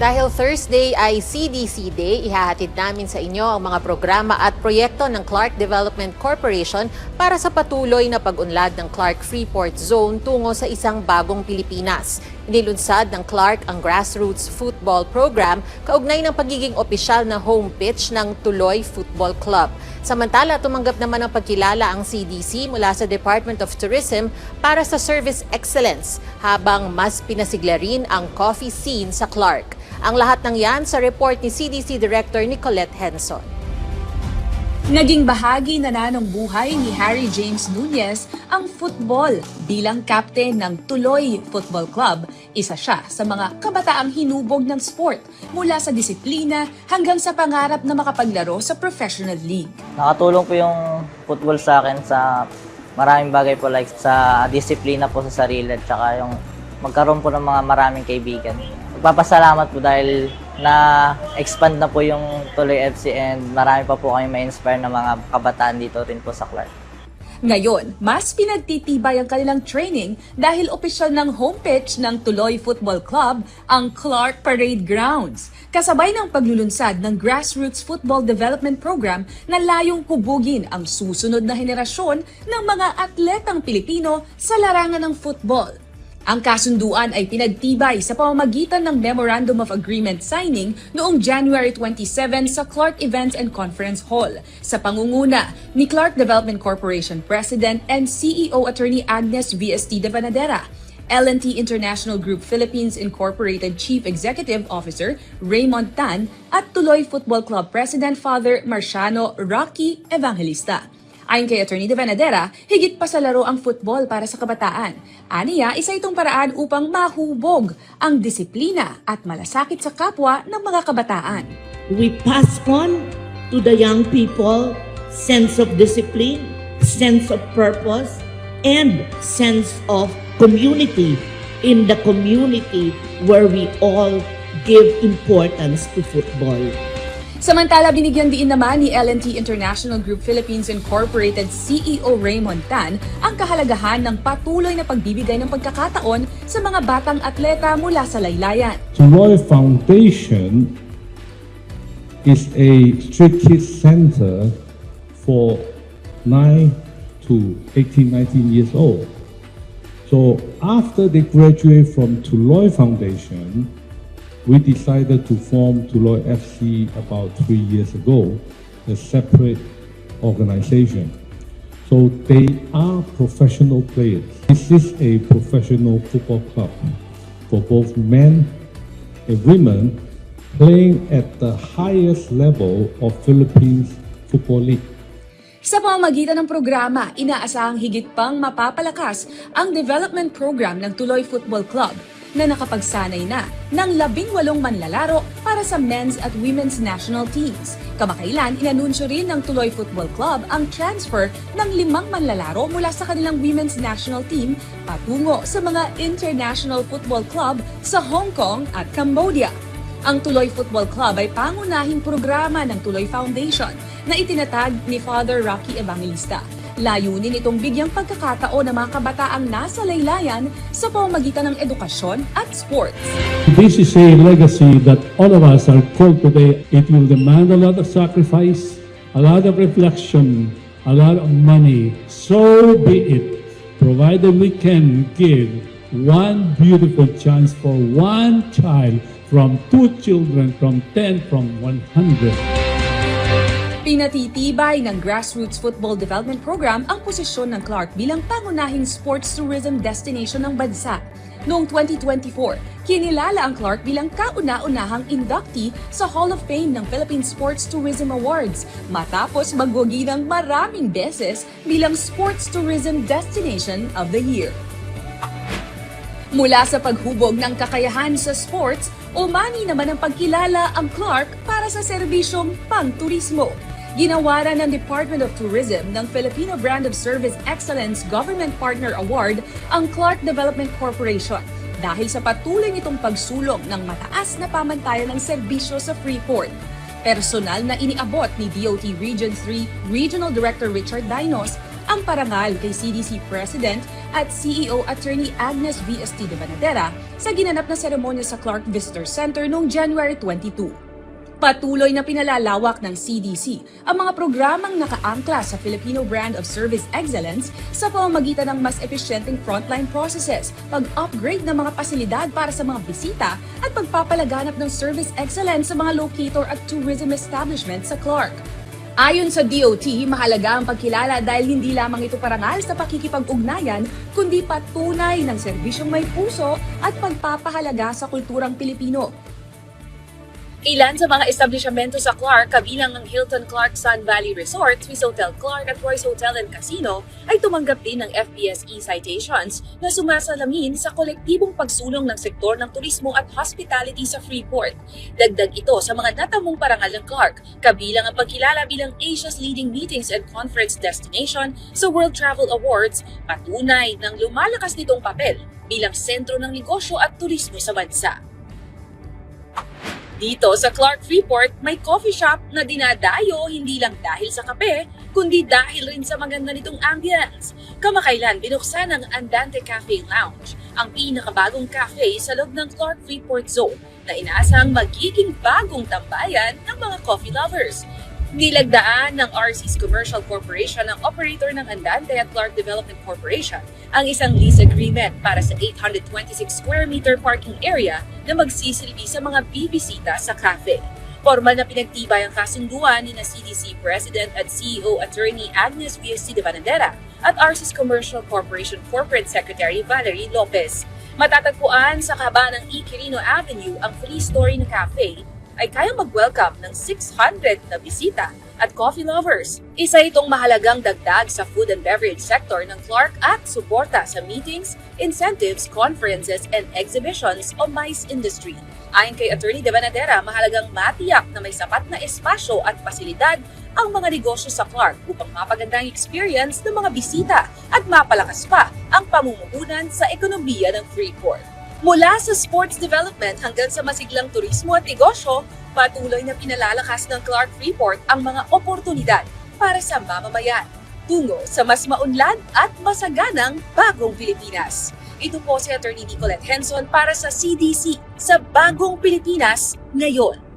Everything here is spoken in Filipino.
Dahil Thursday ay CDC Day, ihahatid namin sa inyo ang mga programa at proyekto ng Clark Development Corporation para sa patuloy na pag-unlad ng Clark Freeport Zone tungo sa isang bagong Pilipinas. Inilunsad ng Clark ang grassroots football program kaugnay ng pagiging opisyal na home pitch ng Tuloy Football Club. Samantala, tumanggap naman ng pagkilala ang CDC mula sa Department of Tourism para sa service excellence habang mas pinasigla rin ang coffee scene sa Clark. Ang lahat ng yan sa report ni CDC Director Nicolette Henson. Naging bahagi na ng buhay ni Harry James Nunez ang football bilang captain ng Tuloy Football Club. Isa siya sa mga kabataang hinubog ng sport mula sa disiplina hanggang sa pangarap na makapaglaro sa professional league. Nakatulong po yung football sa akin sa maraming bagay po, like sa disiplina po sa sarili at saka yung magkaroon po ng mga maraming kaibigan. Magpapasalamat po dahil na-expand na po yung Tuloy FC and marami pa po kami ma-inspire na mga kabataan dito rin po sa Clark. Ngayon, mas pinagtitibay ang kanilang training dahil opisyal ng home pitch ng Tuloy Football Club ang Clark Parade Grounds. Kasabay ng paglulunsad ng Grassroots Football Development Program na layong hubugin ang susunod na henerasyon ng mga atletang Pilipino sa larangan ng football. Ang kasunduan ay pinagtibay sa pamamagitan ng Memorandum of Agreement signing noong January 27 sa Clark Events and Conference Hall sa pangunguna ni Clark Development Corporation President and CEO Attorney Agnes V.S.T. de Vanadera, L&T International Group Philippines Incorporated Chief Executive Officer Raymond Tan at Tuloy Football Club President Father Marciano Rocky Evangelista. Ayon kay Attorney de Vanadera, higit pa sa laro ang football para sa kabataan. Aniya, isa itong paraan upang mahubog ang disiplina at malasakit sa kapwa ng mga kabataan. We pass on to the young people sense of discipline, sense of purpose, and sense of community in the community where we all give importance to football. Samantala, binigyan diin naman ni L&T International Group Philippines Incorporated CEO Raymond Tan ang kahalagahan ng patuloy na pagbibigay ng pagkakataon sa mga batang atleta mula sa laylayan. Tuloy Foundation is a street kids center for 9 to 18, 19 years old. So after they graduate from Tuloy Foundation, we decided to form Tuloy FC about 3 years ago, a separate organization. So they are professional players. This is a professional football club for both men and women playing at the highest level of Philippines Football League. Sa pamamagitan ng programa, inaasahang higit pang mapapalakas ang development program ng Tuloy Football Club na nakapagsanay na ng 18 manlalaro para sa men's at women's national teams. Kamakailan, inanunsyo rin ng Tuloy Football Club ang transfer ng 5 manlalaro mula sa kanilang women's national team patungo sa mga international football club sa Hong Kong at Cambodia. Ang Tuloy Football Club ay pangunahing programa ng Tuloy Foundation na itinatag ni Father Rocky Evangelista. Layunin itong bigyang pagkakataon ng mga kabataang nasa laylayan sa pamamagitan ng edukasyon at sports. This is a legacy that all of us are called today. It will demand a lot of sacrifice, a lot of reflection, a lot of money. So be it, provided we can give one beautiful chance for one child, from 2 children, from 10, from 100. Pinatitibay ng Grassroots Football Development Program ang posisyon ng Clark bilang pangunahing sports tourism destination ng bansa. Noong 2024, kinilala ang Clark bilang kauna-unahang inductee sa Hall of Fame ng Philippine Sports Tourism Awards matapos magwagi ng maraming beses bilang Sports Tourism Destination of the Year. Mula sa paghubog ng kakayahan sa sports, umani naman ang pagkilala ang Clark para sa serbisyong pang-turismo. Ginawaran ng Department of Tourism ng Filipino Brand of Service Excellence Government Partner Award ang Clark Development Corporation dahil sa patuloy nitong pagsulong ng mataas na pamantayan ng serbisyo sa Freeport. Personal na iniabot ni DOT Region 3 Regional Director Richard Dinos ang parangal kay CDC President at CEO Attorney Agnes V.S.T. de Banadera sa ginanap na seremonya sa Clark Visitor Center noong January 22. Patuloy na pinalalawak ng CDC ang mga programang nakaangkla sa Filipino brand of service excellence sa pamamagitan ng mas epesyenteng frontline processes, pag-upgrade ng mga pasilidad para sa mga bisita at pagpapalaganap ng service excellence sa mga locator at tourism establishment sa Clark. Ayon sa DOT, mahalaga ang pagkilala dahil hindi lamang ito parangal sa pakikipag-ugnayan, kundi patunay ng serbisyong may puso at pagpapahalaga sa kulturang Pilipino. Ilan sa mga establishmento sa Clark, kabilang ang Hilton Clark Sun Valley Resort, Swiss Hotel Clark at Royce Hotel and Casino, ay tumanggap din ng FBSE citations na sumasalamin sa kolektibong pagsulong ng sektor ng turismo at hospitality sa Freeport. Dagdag ito sa mga natamong parangal ng Clark, kabilang ang pagkilala bilang Asia's leading meetings and conference destination sa World Travel Awards, patunay ng lumalakas nitong papel bilang sentro ng negosyo at turismo sa bansa. Dito sa Clark Freeport, may coffee shop na dinadayo hindi lang dahil sa kape, kundi dahil rin sa maganda nitong ambience. Kamakailan binuksan ang Andante Cafe Lounge, ang pinakabagong cafe sa loob ng Clark Freeport Zone na inaasang magiging bagong tambayan ng mga coffee lovers. Nilagdaan ng RC's Commercial Corporation ang operator ng Andante at Clark Development Corporation ang isang lease agreement para sa 826 square meter parking area na magsisilbi sa mga bibisita sa cafe. Formal na pinagtibay ang kasunduan ni CDC President at CEO Attorney Agnes V.S.T. de Banadera at RC's Commercial Corporation Corporate Secretary Valerie Lopez. Matatagpuan sa kaba ng E. Quirino Avenue ang three-story na cafe ay kayang mag-welcome ng 600 na bisita at coffee lovers. Isa itong mahalagang dagdag sa food and beverage sector ng Clark at suporta sa meetings, incentives, conferences, and exhibitions o MICE industry. Ayon kay Attorney de Banadera, mahalagang matiyak na may sapat na espasyo at pasilidad ang mga negosyo sa Clark upang mapaganda ang experience ng mga bisita at mapalakas pa ang pamumuhunan sa ekonomiya ng Freeport. Mula sa sports development hanggang sa masiglang turismo at negosyo, patuloy na pinalalakas ng Clark Freeport ang mga oportunidad para sa mamamayan tungo sa mas maunlad at masaganang bagong Pilipinas. Ito po si Attorney Nicolette Henson para sa CDC sa Bagong Pilipinas Ngayon.